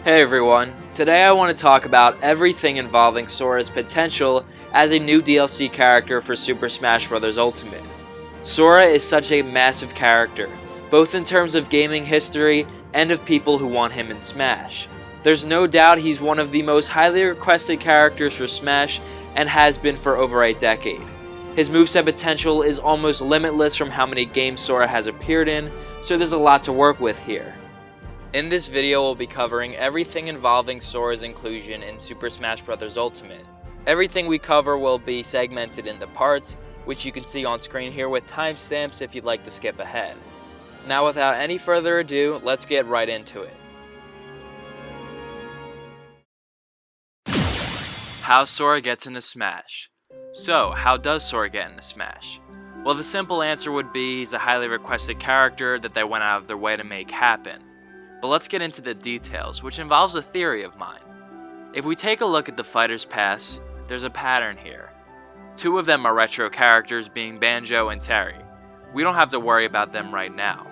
Hey everyone, today I want to talk about everything involving Sora's potential as a new DLC character for Super Smash Bros. Ultimate. Sora is such a massive character, both in terms of gaming history and of people who want him in Smash. There's no doubt he's one of the most highly requested characters for Smash and has been for over a decade. His moveset potential is almost limitless from how many games Sora has appeared in, so there's a lot to work with here. In this video, we'll be covering everything involving Sora's inclusion in Super Smash Bros. Ultimate. Everything we cover will be segmented into parts, which you can see on screen here with timestamps if you'd like to skip ahead. Now without any further ado, let's get right into it. How Sora gets into Smash. So, how does Sora get into Smash? Well, the simple answer would be he's a highly requested character that they went out of their way to make happen. But let's get into the details, which involves a theory of mine. If we take a look at the Fighters Pass, there's a pattern here. Two of them are retro characters, being Banjo and Terry. We don't have to worry about them right now.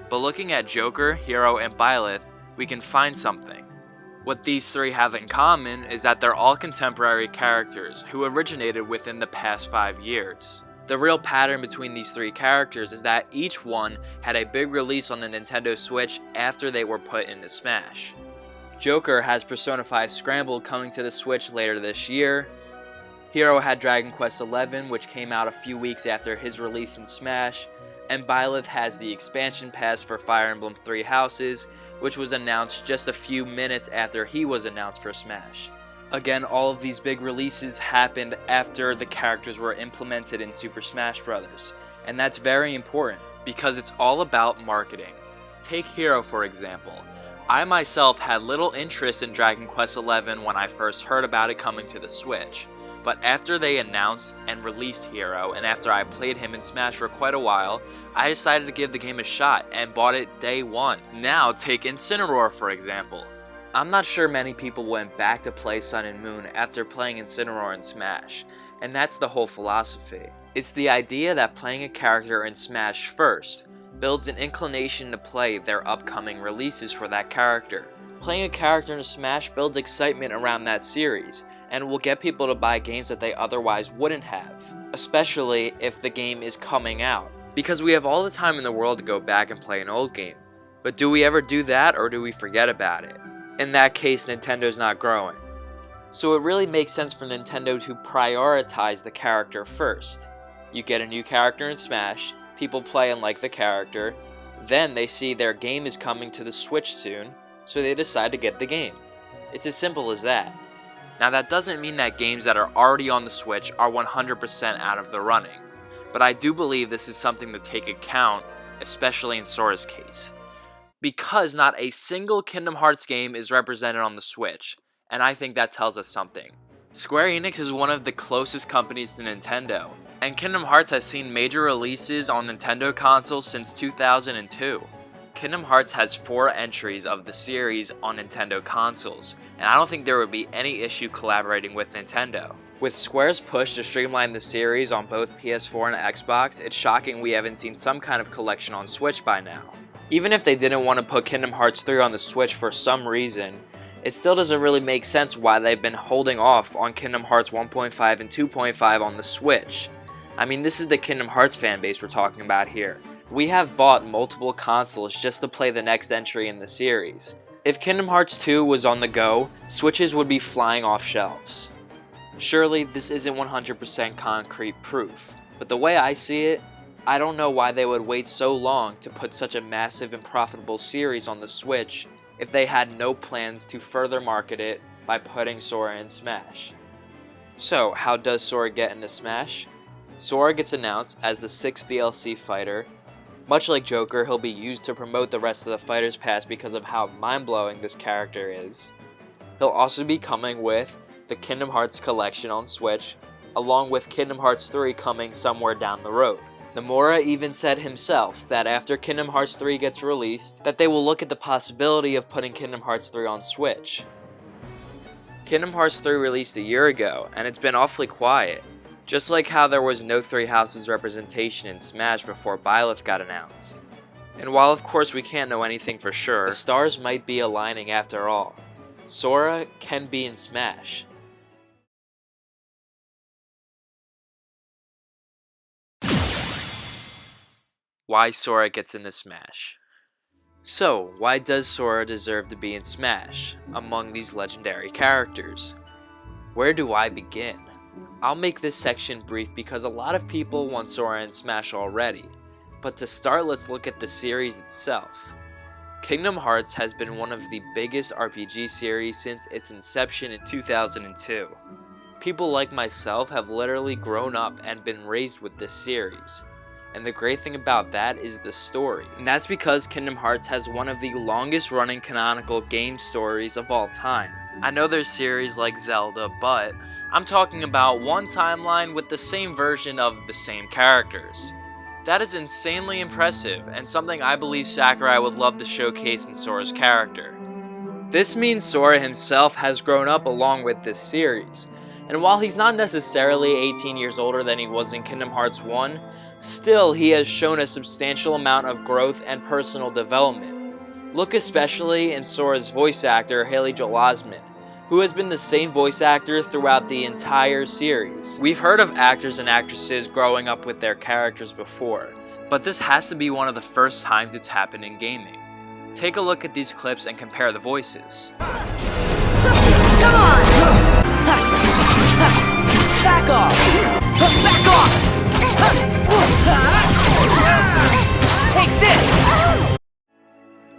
But looking at Joker, Hero, and Byleth, we can find something. What these three have in common is that they're all contemporary characters who originated within the past 5 years. The real pattern between these three characters is that each one had a big release on the Nintendo Switch after they were put into Smash. Joker has Persona 5 Scrambled coming to the Switch later this year. Hero had Dragon Quest XI, which came out a few weeks after his release in Smash. And Byleth has the expansion pass for Fire Emblem Three Houses, which was announced just a few minutes after he was announced for Smash. Again, all of these big releases happened after the characters were implemented in Super Smash Bros. And that's very important, because it's all about marketing. Take Hero for example. I myself had little interest in Dragon Quest XI when I first heard about it coming to the Switch. But after they announced and released Hero, and after I played him in Smash for quite a while, I decided to give the game a shot and bought it day one. Now take Incineroar for example. I'm not sure many people went back to play Sun and Moon after playing Incineroar in Smash, and that's the whole philosophy. It's the idea that playing a character in Smash first builds an inclination to play their upcoming releases for that character. Playing a character in Smash builds excitement around that series, and will get people to buy games that they otherwise wouldn't have, especially if the game is coming out. Because we have all the time in the world to go back and play an old game, but do we ever do that, or do we forget about it? In that case, Nintendo's not growing. So it really makes sense for Nintendo to prioritize the character first. You get a new character in Smash, people play and like the character, then they see their game is coming to the Switch soon, so they decide to get the game. It's as simple as that. Now that doesn't mean that games that are already on the Switch are 100% out of the running, but I do believe this is something to take account, especially in Sora's case. Because not a single Kingdom Hearts game is represented on the Switch, and I think that tells us something. Square Enix is one of the closest companies to Nintendo, and Kingdom Hearts has seen major releases on Nintendo consoles since 2002. Kingdom Hearts has 4 entries of the series on Nintendo consoles, and I don't think there would be any issue collaborating with Nintendo. With Square's push to streamline the series on both PS4 and Xbox, it's shocking we haven't seen some kind of collection on Switch by now. Even if they didn't want to put Kingdom Hearts 3 on the Switch for some reason, it still doesn't really make sense why they've been holding off on Kingdom Hearts 1.5 and 2.5 on the Switch. I mean, this is the Kingdom Hearts fanbase we're talking about here. We have bought multiple consoles just to play the next entry in the series. If Kingdom Hearts 2 was on the go, Switches would be flying off shelves. Surely this isn't 100% concrete proof, but the way I see it, I don't know why they would wait so long to put such a massive and profitable series on the Switch if they had no plans to further market it by putting Sora in Smash. So, how does Sora get into Smash? Sora gets announced as the 6th DLC fighter. Much like Joker, he'll be used to promote the rest of the Fighters Pass because of how mind-blowing this character is. He'll also be coming with the Kingdom Hearts collection on Switch, along with Kingdom Hearts 3 coming somewhere down the road. Nomura even said himself that after Kingdom Hearts 3 gets released, that they will look at the possibility of putting Kingdom Hearts 3 on Switch. Kingdom Hearts 3 released a year ago, and it's been awfully quiet. Just like how there was no Three Houses representation in Smash before Byleth got announced. And while of course we can't know anything for sure, the stars might be aligning after all. Sora can be in Smash. Why Sora gets into Smash. So, why does Sora deserve to be in Smash among these legendary characters? Where do I begin? I'll make this section brief because a lot of people want Sora in Smash already, but to start, let's look at the series itself. Kingdom Hearts has been one of the biggest RPG series since its inception in 2002. People like myself have literally grown up and been raised with this series. And the great thing about that is the story. And that's because Kingdom Hearts has one of the longest running canonical game stories of all time. I know there's series like Zelda, but I'm talking about one timeline with the same version of the same characters. That is insanely impressive, and something I believe Sakurai would love to showcase in Sora's character. This means Sora himself has grown up along with this series, and while he's not necessarily 18 years older than he was in Kingdom Hearts 1, still he has shown a substantial amount of growth and personal development. Look especially in Sora's voice actor, Haley Joel Osment, who has been the same voice actor throughout the entire series. We've heard of actors and actresses growing up with their characters before, but this has to be one of the first times it's happened in gaming. Take a look at these clips and compare the voices. Come on! Back off! Back off! Take this!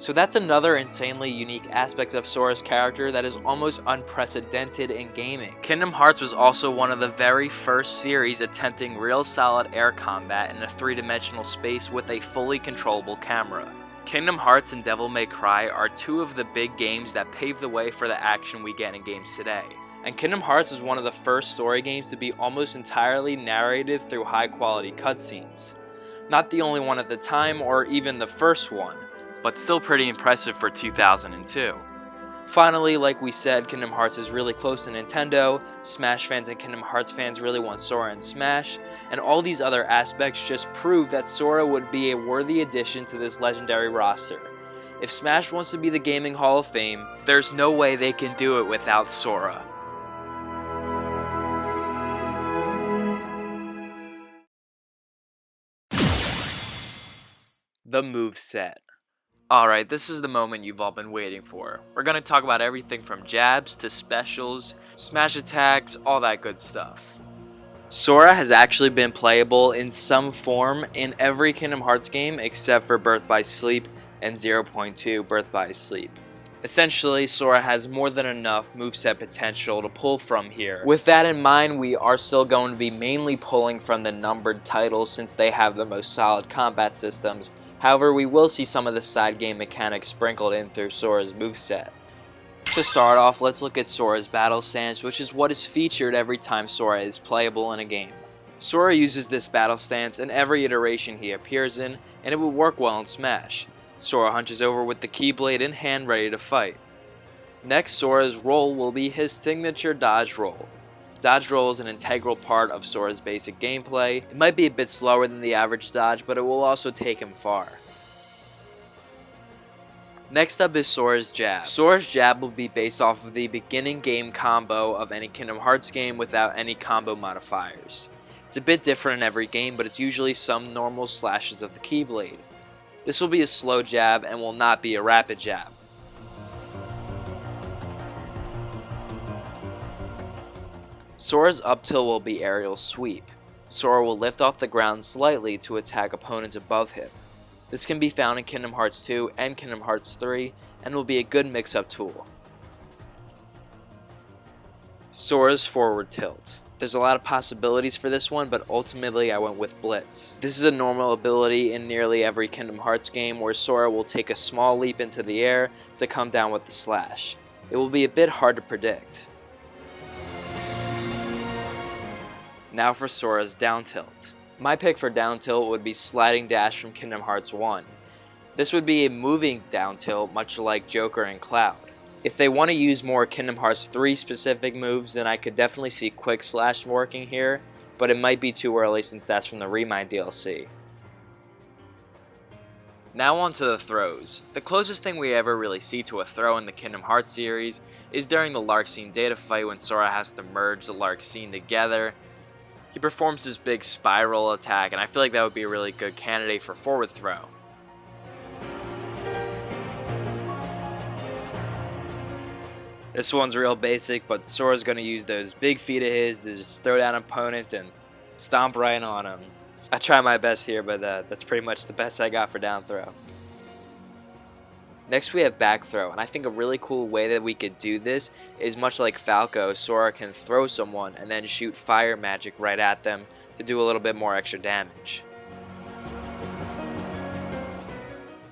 So that's another insanely unique aspect of Sora's character that is almost unprecedented in gaming. Kingdom Hearts was also one of the very first series attempting real solid air combat in a three-dimensional space with a fully controllable camera. Kingdom Hearts and Devil May Cry are two of the big games that paved the way for the action we get in games today. And Kingdom Hearts is one of the first story games to be almost entirely narrated through high-quality cutscenes. Not the only one at the time, or even the first one, but still pretty impressive for 2002. Finally, like we said, Kingdom Hearts is really close to Nintendo, Smash fans and Kingdom Hearts fans really want Sora in Smash, and all these other aspects just prove that Sora would be a worthy addition to this legendary roster. If Smash wants to be the Gaming Hall of Fame, there's no way they can do it without Sora. The moveset. Alright, this is the moment you've all been waiting for. We're going to talk about everything from jabs to specials, smash attacks, all that good stuff. Sora has actually been playable in some form in every Kingdom Hearts game except for Birth by Sleep and 0.2 Birth by Sleep. Essentially, Sora has more than enough moveset potential to pull from here. With that in mind, we are still going to be mainly pulling from the numbered titles since they have the most solid combat systems. However, we will see some of the side game mechanics sprinkled in through Sora's moveset. To start off, let's look at Sora's battle stance, which is what is featured every time Sora is playable in a game. Sora uses this battle stance in every iteration he appears in, and it will work well in Smash. Sora hunches over with the Keyblade in hand ready to fight. Next, Sora's roll will be his signature dodge roll. Dodge roll is an integral part of Sora's basic gameplay. It might be a bit slower than the average dodge, but it will also take him far. Next up is Sora's jab. Sora's jab will be based off of the beginning game combo of any Kingdom Hearts game without any combo modifiers. It's a bit different in every game, but it's usually some normal slashes of the Keyblade. This will be a slow jab and will not be a rapid jab. Sora's up tilt will be aerial sweep. Sora will lift off the ground slightly to attack opponents above him. This can be found in Kingdom Hearts 2 and Kingdom Hearts 3 and will be a good mix-up tool. Sora's forward tilt. There's a lot of possibilities for this one, but ultimately I went with Blitz. This is a normal ability in nearly every Kingdom Hearts game where Sora will take a small leap into the air to come down with the slash. It will be a bit hard to predict. Now for Sora's down tilt. My pick for down tilt would be Sliding Dash from Kingdom Hearts 1. This would be a moving down tilt much like Joker and Cloud. If they want to use more Kingdom Hearts 3 specific moves, then I could definitely see Quick Slash working here, but it might be too early since that's from the Remind DLC. Now on to the throws. The closest thing we ever really see to a throw in the Kingdom Hearts series is during the Larxene data fight when Sora has to merge the Larxene together. He performs this big spiral attack, and I feel like that would be a really good candidate for forward throw. This one's real basic, but Sora's going to use those big feet of his to just throw down opponents and stomp right on him. I try my best here, but that's pretty much the best I got for down throw. Next we have back throw, and I think a really cool way that we could do this is much like Falco, Sora can throw someone and then shoot fire magic right at them to do a little bit more extra damage.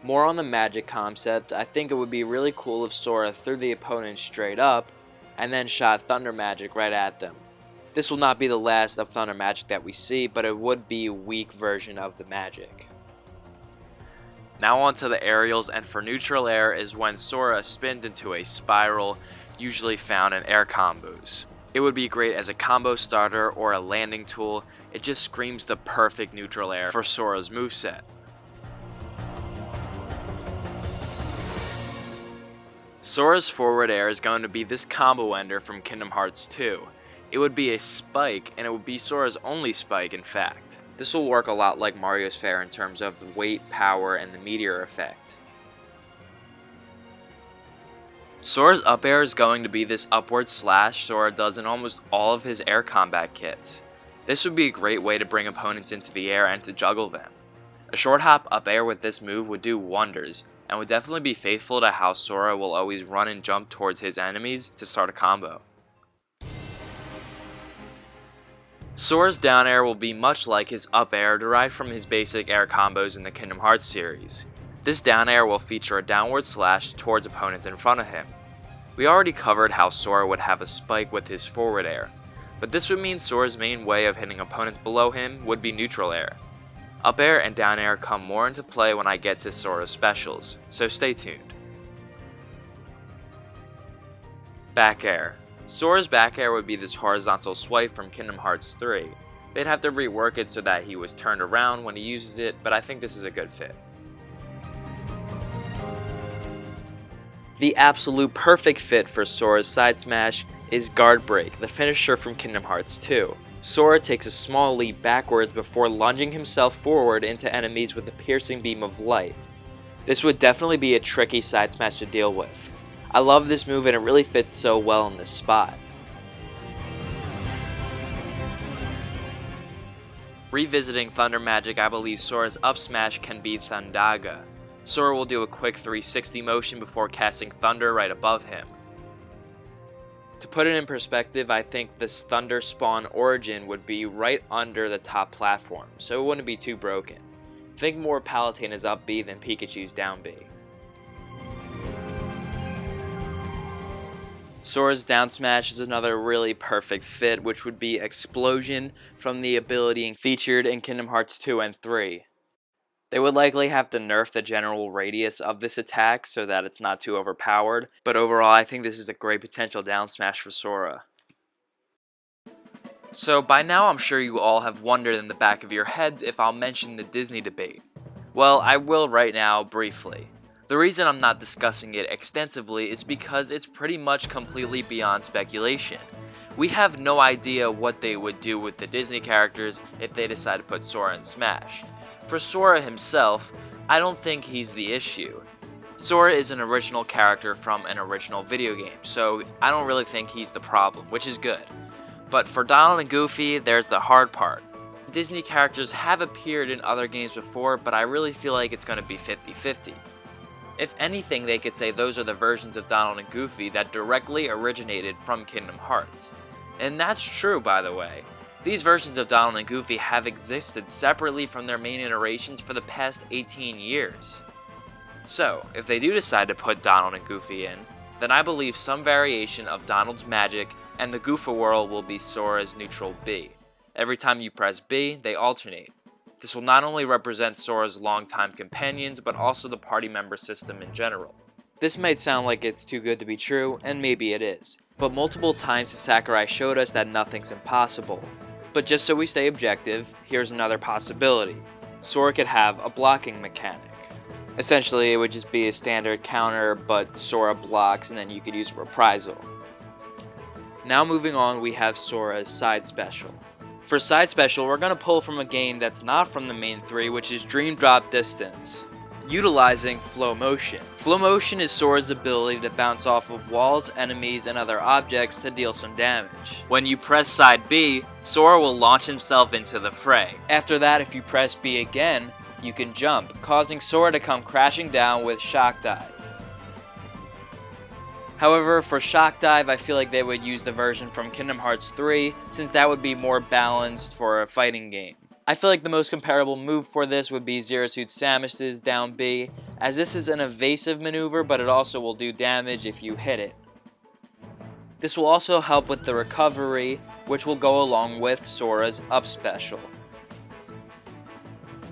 More on the magic concept, I think it would be really cool if Sora threw the opponent straight up and then shot thunder magic right at them. This will not be the last of thunder magic that we see, but it would be a weak version of the magic. Now on to the aerials, and for neutral air is when Sora spins into a spiral, usually found in air combos. It would be great as a combo starter or a landing tool. It just screams the perfect neutral air for Sora's moveset. Sora's forward air is going to be this combo ender from Kingdom Hearts 2. It would be a spike, and it would be Sora's only spike in fact. This will work a lot like Mario's Fair in terms of the weight, power, and the meteor effect. Sora's up air is going to be this upward slash Sora does in almost all of his air combat kits. This would be a great way to bring opponents into the air and to juggle them. A short hop up air with this move would do wonders, and would definitely be faithful to how Sora will always run and jump towards his enemies to start a combo. Sora's down air will be much like his up air derived from his basic air combos in the Kingdom Hearts series. This down air will feature a downward slash towards opponents in front of him. We already covered how Sora would have a spike with his forward air, but this would mean Sora's main way of hitting opponents below him would be neutral air. Up air and down air come more into play when I get to Sora's specials, so stay tuned. Back air. Sora's back air would be this horizontal swipe from Kingdom Hearts 3. They'd have to rework it so that he was turned around when he uses it, but I think this is a good fit. The absolute perfect fit for Sora's side smash is Guard Break, the finisher from Kingdom Hearts 2. Sora takes a small leap backwards before lunging himself forward into enemies with a piercing beam of light. This would definitely be a tricky side smash to deal with. I love this move and it really fits so well in this spot. Revisiting Thunder Magic, I believe Sora's up smash can be Thundaga. Sora will do a quick 360 motion before casting Thunder right above him. To put it in perspective, I think this Thunder Spawn origin would be right under the top platform, so it wouldn't be too broken. Think more Palutena's up B than Pikachu's down B. Sora's down smash is another really perfect fit, which would be Explosion from the ability featured in Kingdom Hearts 2 and 3. They would likely have to nerf the general radius of this attack so that it's not too overpowered, but overall I think this is a great potential down smash for Sora. So by now I'm sure you all have wondered in the back of your heads if I'll mention the Disney debate. Well, I will right now briefly. The reason I'm not discussing it extensively is because it's pretty much completely beyond speculation. We have no idea what they would do with the Disney characters if they decide to put Sora in Smash. For Sora himself, I don't think he's the issue. Sora is an original character from an original video game, so I don't really think he's the problem, which is good. But for Donald and Goofy, there's the hard part. Disney characters have appeared in other games before, but I really feel like it's going to be 50-50. If anything, they could say those are the versions of Donald and Goofy that directly originated from Kingdom Hearts. And that's true, by the way. These versions of Donald and Goofy have existed separately from their main iterations for the past 18 years. So, if they do decide to put Donald and Goofy in, then I believe some variation of Donald's magic and the Goofa world will be Sora's neutral B. Every time you press B, they alternate. This will not only represent Sora's longtime companions, but also the party member system in general. This might sound like it's too good to be true, and maybe it is, but multiple times Sakurai showed us that nothing's impossible. But just so we stay objective, here's another possibility. Sora could have a blocking mechanic. Essentially, it would just be a standard counter, but Sora blocks, and then you could use Reprisal. Now moving on, we have Sora's side special. For side special, we're going to pull from a game that's not from the main three, which is Dream Drop Distance, utilizing Flow Motion. Flow Motion is Sora's ability to bounce off of walls, enemies, and other objects to deal some damage. When you press side B, Sora will launch himself into the fray. After that, if you press B again, you can jump, causing Sora to come crashing down with Shock Dive. However, for Shock Dive, I feel like they would use the version from Kingdom Hearts 3, since that would be more balanced for a fighting game. I feel like the most comparable move for this would be Zero Suit Samus's down B, as this is an evasive maneuver, but it also will do damage if you hit it. This will also help with the recovery, which will go along with Sora's up special.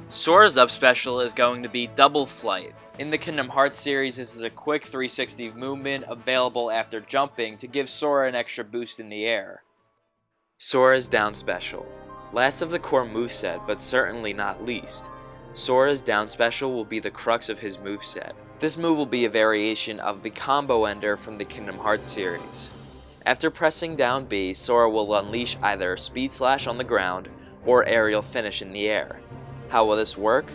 Sora's up special is going to be Double Flight. In the Kingdom Hearts series, this is a quick 360 movement available after jumping to give Sora an extra boost in the air. Sora's down special. Last of the core moveset, but certainly not least, Sora's down special will be the crux of his moveset. This move will be a variation of the combo ender from the Kingdom Hearts series. After pressing down B, Sora will unleash either Speed Slash on the ground or Aerial Finish in the air. How will this work?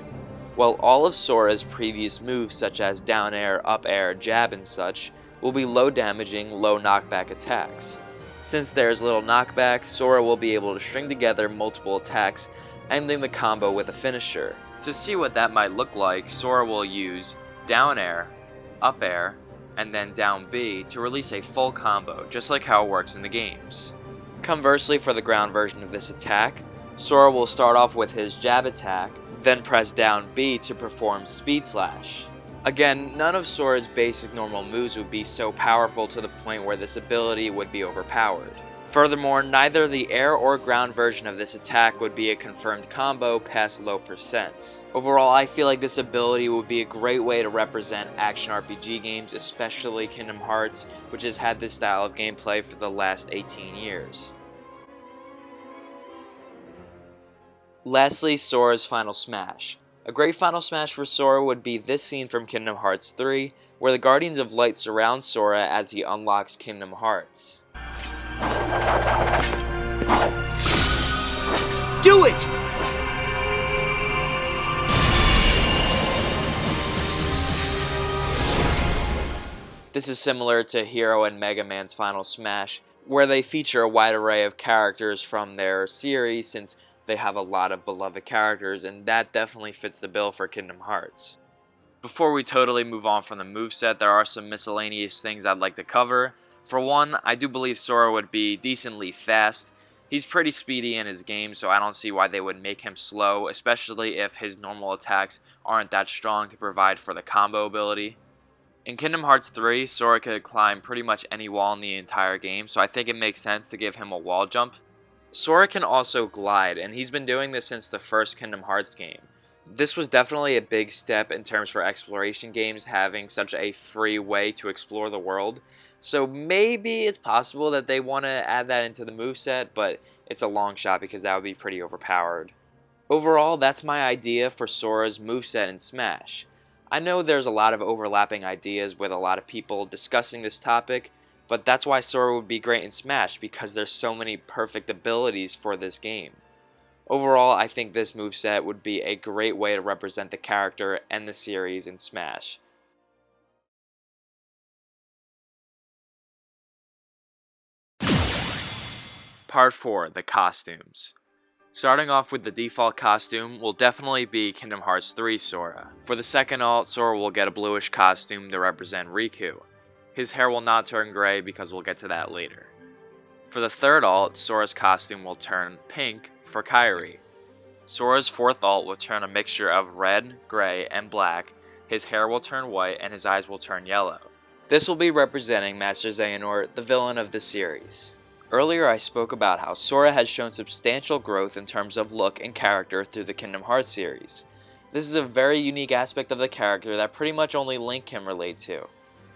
Well, all of Sora's previous moves such as down air, up air, jab and such will be low damaging, low knockback attacks. Since there's little knockback, Sora will be able to string together multiple attacks, ending the combo with a finisher. To see what that might look like, Sora will use down air, up air, and then down B to release a full combo, just like how it works in the games. Conversely, for the ground version of this attack, Sora will start off with his jab attack, then press down B to perform Speed Slash. Again, none of Sora's basic normal moves would be so powerful to the point where this ability would be overpowered. Furthermore, neither the air or ground version of this attack would be a confirmed combo past low percents. Overall, I feel like this ability would be a great way to represent action RPG games, especially Kingdom Hearts, which has had this style of gameplay for the last 18 years. Lastly, Sora's final smash. A great final smash for Sora would be this scene from Kingdom Hearts 3, where the Guardians of Light surround Sora as he unlocks Kingdom Hearts. Do it! This is similar to Hero and Mega Man's final smash, where they feature a wide array of characters from their series since they have a lot of beloved characters, and that definitely fits the bill for Kingdom Hearts. Before we totally move on from the moveset, there are some miscellaneous things I'd like to cover. For one, I do believe Sora would be decently fast. He's pretty speedy in his game, so I don't see why they would make him slow, especially if his normal attacks aren't that strong to provide for the combo ability. In Kingdom Hearts 3, Sora could climb pretty much any wall in the entire game, so I think it makes sense to give him a wall jump. Sora can also glide, and he's been doing this since the first Kingdom Hearts game. This was definitely a big step in terms for exploration games having such a free way to explore the world, so maybe it's possible that they want to add that into the moveset, but it's a long shot because that would be pretty overpowered. Overall, that's my idea for Sora's moveset in Smash. I know there's a lot of overlapping ideas with a lot of people discussing this topic, but that's why Sora would be great in Smash, because there's so many perfect abilities for this game. Overall, I think this moveset would be a great way to represent the character and the series in Smash. Part 4, the costumes. Starting off with the default costume will definitely be Kingdom Hearts 3 Sora. For the second alt, Sora will get a bluish costume to represent Riku. His hair will not turn gray because we'll get to that later. For the third alt, Sora's costume will turn pink for Kairi. Sora's fourth alt will turn a mixture of red, gray, and black. His hair will turn white and his eyes will turn yellow. This will be representing Master Xehanort, the villain of the series. Earlier I spoke about how Sora has shown substantial growth in terms of look and character through the Kingdom Hearts series. This is a very unique aspect of the character that pretty much only Link can relate to.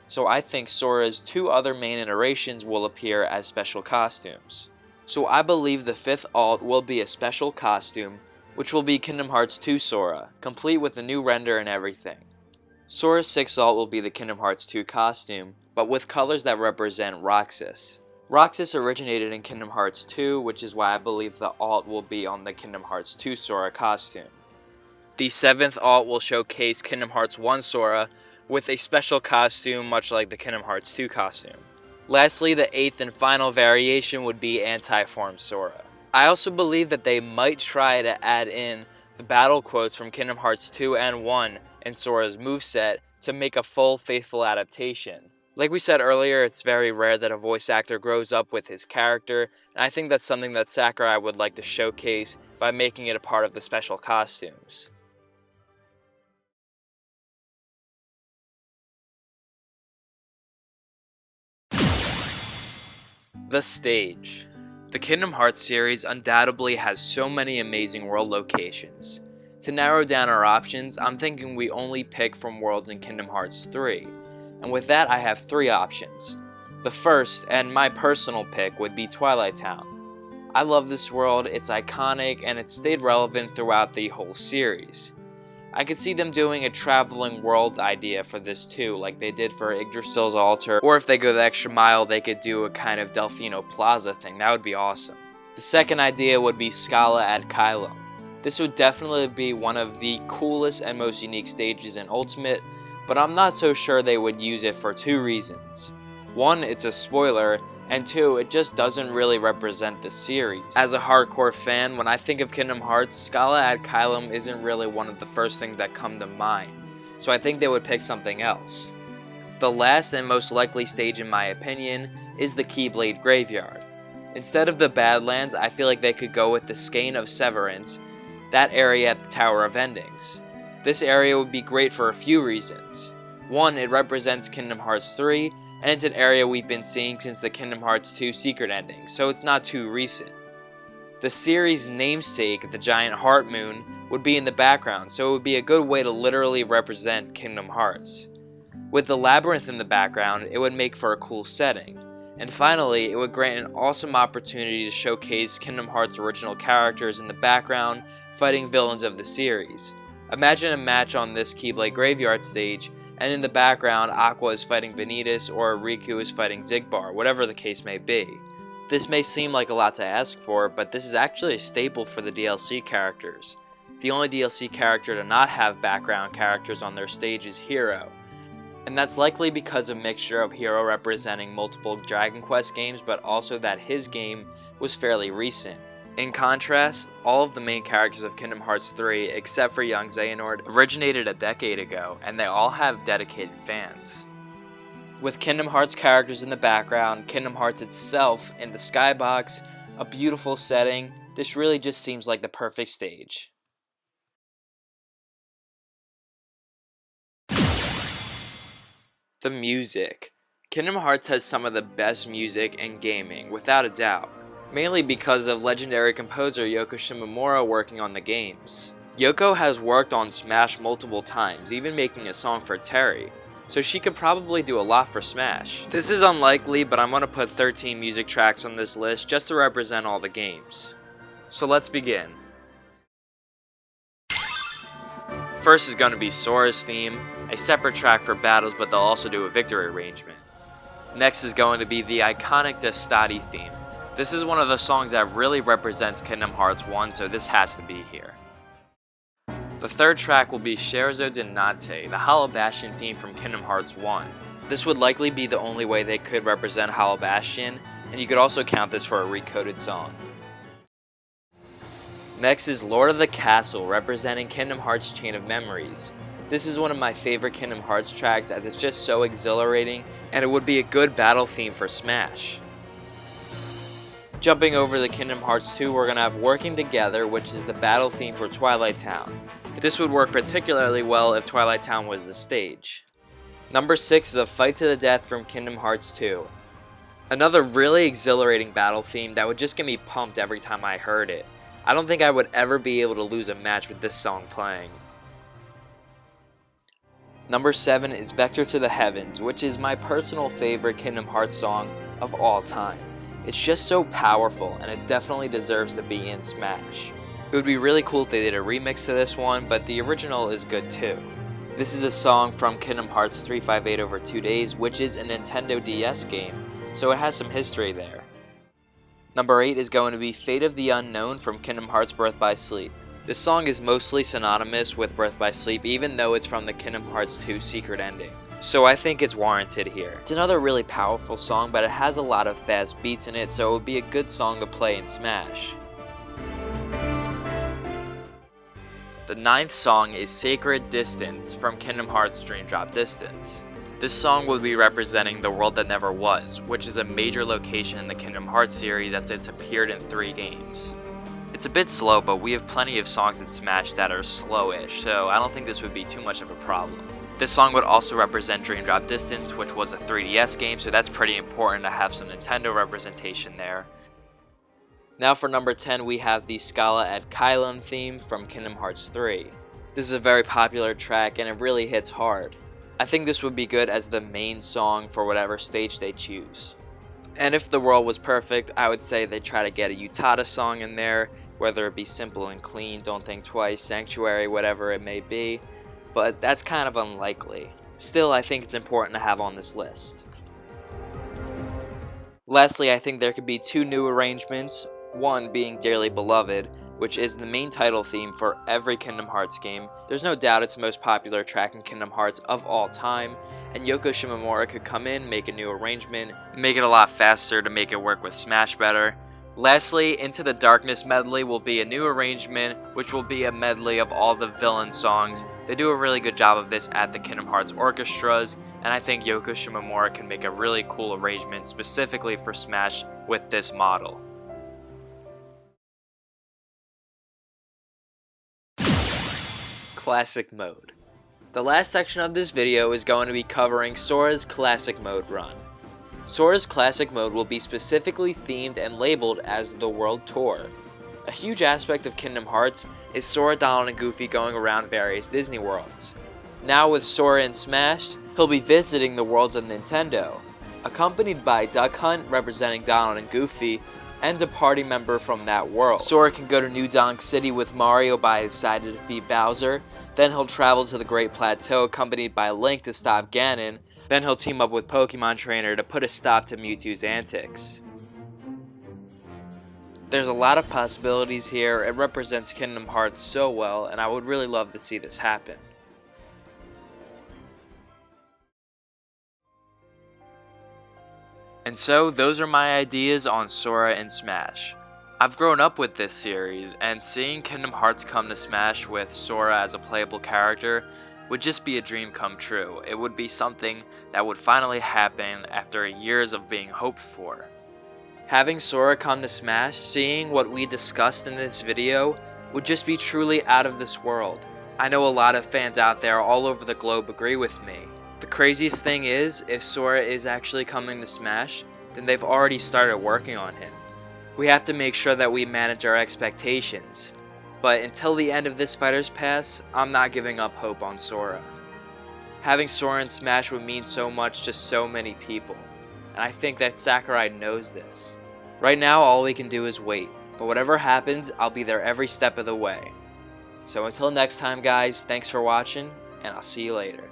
So I think Sora's two other main iterations will appear as special costumes. So I believe the fifth alt will be a special costume, which will be Kingdom Hearts 2 Sora, complete with a new render and everything. Sora's 6th alt will be the Kingdom Hearts 2 costume, but with colors that represent Roxas. Roxas originated in Kingdom Hearts 2, which is why I believe the alt will be on the Kingdom Hearts 2 Sora costume. The 7th alt will showcase Kingdom Hearts 1 Sora with a special costume much like the Kingdom Hearts 2 costume. Lastly, the 8th and final variation would be Anti-Form Sora. I also believe that they might try to add in the battle quotes from Kingdom Hearts 2 and 1 in Sora's moveset to make a full faithful adaptation. Like we said earlier, it's very rare that a voice actor grows up with his character, and I think that's something that Sakurai would like to showcase by making it a part of the special costumes. The stage. The Kingdom Hearts series undoubtedly has so many amazing world locations. To narrow down our options, I'm thinking we only pick from worlds in Kingdom Hearts 3. And with that, I have 3 options. The first, and my personal pick, would be Twilight Town. I love this world, it's iconic, and it's stayed relevant throughout the whole series. I could see them doing a traveling world idea for this too, like they did for Yggdrasil's altar, or if they go the extra mile, they could do a kind of Delfino Plaza thing. That would be awesome. The second idea would be Scala at Kylum. This would definitely be one of the coolest and most unique stages in Ultimate, but I'm not so sure they would use it for 2 reasons. 1, it's a spoiler, and 2, it just doesn't really represent the series. As a hardcore fan, when I think of Kingdom Hearts, Scala at Kylum isn't really one of the first things that come to mind, so I think they would pick something else. The last and most likely stage in my opinion is the Keyblade Graveyard. Instead of the Badlands, I feel like they could go with the Skein of Severance, that area at the Tower of Endings. This area would be great for a few reasons. 1, it represents Kingdom Hearts 3, and it's an area we've been seeing since the Kingdom Hearts 2 secret ending, so it's not too recent. The series' namesake, the giant heart moon, would be in the background, so it would be a good way to literally represent Kingdom Hearts. With the labyrinth in the background, it would make for a cool setting. And finally, it would grant an awesome opportunity to showcase Kingdom Hearts' original characters in the background, fighting villains of the series. Imagine a match on this Keyblade Graveyard stage, and in the background, Aqua is fighting Vanitas or Riku is fighting Xigbar, whatever the case may be. This may seem like a lot to ask for, but this is actually a staple for the DLC characters. The only DLC character to not have background characters on their stage is Hero, and that's likely because of a mixture of Hero representing multiple Dragon Quest games, but also that his game was fairly recent. In contrast, all of the main characters of Kingdom Hearts 3, except for young Xehanort, originated a decade ago, and they all have dedicated fans. With Kingdom Hearts characters in the background, Kingdom Hearts itself in the skybox, a beautiful setting, this really just seems like the perfect stage. The music. Kingdom Hearts has some of the best music in gaming, without a doubt. Mainly because of legendary composer Yoko Shimomura working on the games. Yoko has worked on Smash multiple times, even making a song for Terry, so she could probably do a lot for Smash. This is unlikely, but I'm going to put 13 music tracks on this list just to represent all the games. So let's begin. First is going to be Sora's theme, a separate track for battles, but they'll also do a victory arrangement. Next is going to be the iconic Destati theme. This is one of the songs that really represents Kingdom Hearts 1, so this has to be here. The third track will be Scherzo di Notte, the Hollow Bastion theme from Kingdom Hearts 1. This would likely be the only way they could represent Hollow Bastion, and you could also count this for a recoded song. Next is Lord of the Castle, representing Kingdom Hearts Chain of Memories. This is one of my favorite Kingdom Hearts tracks as it's just so exhilarating, and it would be a good battle theme for Smash. Jumping over to Kingdom Hearts 2, we're going to have Working Together, which is the battle theme for Twilight Town. This would work particularly well if Twilight Town was the stage. Number 6 is A Fight to the Death from Kingdom Hearts 2. Another really exhilarating battle theme that would just get me pumped every time I heard it. I don't think I would ever be able to lose a match with this song playing. Number 7 is Vector to the Heavens, which is my personal favorite Kingdom Hearts song of all time. It's just so powerful, and it definitely deserves to be in Smash. It would be really cool if they did a remix to this one, but the original is good too. This is a song from Kingdom Hearts 358 over 2 days, which is a Nintendo DS game, so it has some history there. Number 8 is going to be Fate of the Unknown from Kingdom Hearts Birth by Sleep. This song is mostly synonymous with Birth by Sleep, even though it's from the Kingdom Hearts 2 secret ending. So I think it's warranted here. It's another really powerful song, but it has a lot of fast beats in it, so it would be a good song to play in Smash. The 9th song is Sacred Distance from Kingdom Hearts Dream Drop Distance. This song will be representing the world that never was, which is a major location in the Kingdom Hearts series as it's appeared in 3 games. It's a bit slow, but we have plenty of songs in Smash that are slowish, so I don't think this would be too much of a problem. This song would also represent Dream Drop Distance, which was a 3DS game, so that's pretty important to have some Nintendo representation there. Now for number 10, we have the Scala at Kylum theme from Kingdom Hearts 3. This is a very popular track and it really hits hard. I think this would be good as the main song for whatever stage they choose. And if the world was perfect, I would say they try to get a Utada song in there, whether it be Simple and Clean, Don't Think Twice, Sanctuary, whatever it may be, but that's kind of unlikely. Still, I think it's important to have on this list. Lastly, I think there could be 2 new arrangements, one being Dearly Beloved, which is the main title theme for every Kingdom Hearts game. There's no doubt it's the most popular track in Kingdom Hearts of all time, and Yoko Shimomura could come in, make a new arrangement, make it a lot faster to make it work with Smash better. Lastly, Into the Darkness medley will be a new arrangement, which will be a medley of all the villain songs. They do a really good job of this at the Kingdom Hearts orchestras, and I think Yoko Shimomura can make a really cool arrangement specifically for Smash with this model. Classic Mode. The last section of this video is going to be covering Sora's Classic Mode run. Sora's Classic Mode will be specifically themed and labeled as the World Tour. A huge aspect of Kingdom Hearts is Sora, Donald, and Goofy going around various Disney worlds. Now with Sora in Smash, he'll be visiting the worlds of Nintendo, accompanied by Duck Hunt representing Donald and Goofy, and a party member from that world. Sora can go to New Donk City with Mario by his side to defeat Bowser, then he'll travel to the Great Plateau accompanied by Link to stop Ganon, then he'll team up with Pokemon Trainer to put a stop to Mewtwo's antics. There's a lot of possibilities here, it represents Kingdom Hearts so well, and I would really love to see this happen. And so, those are my ideas on Sora and Smash. I've grown up with this series, and seeing Kingdom Hearts come to Smash with Sora as a playable character would just be a dream come true. It would be something that would finally happen after years of being hoped for. Having Sora come to Smash, seeing what we discussed in this video, would just be truly out of this world. I know a lot of fans out there all over the globe agree with me. The craziest thing is, if Sora is actually coming to Smash, then they've already started working on him. We have to make sure that we manage our expectations. But until the end of this Fighter's Pass, I'm not giving up hope on Sora. Having Sora in Smash would mean so much to so many people, and I think that Sakurai knows this. Right now, all we can do is wait, but whatever happens, I'll be there every step of the way. So until next time guys, thanks for watching, and I'll see you later.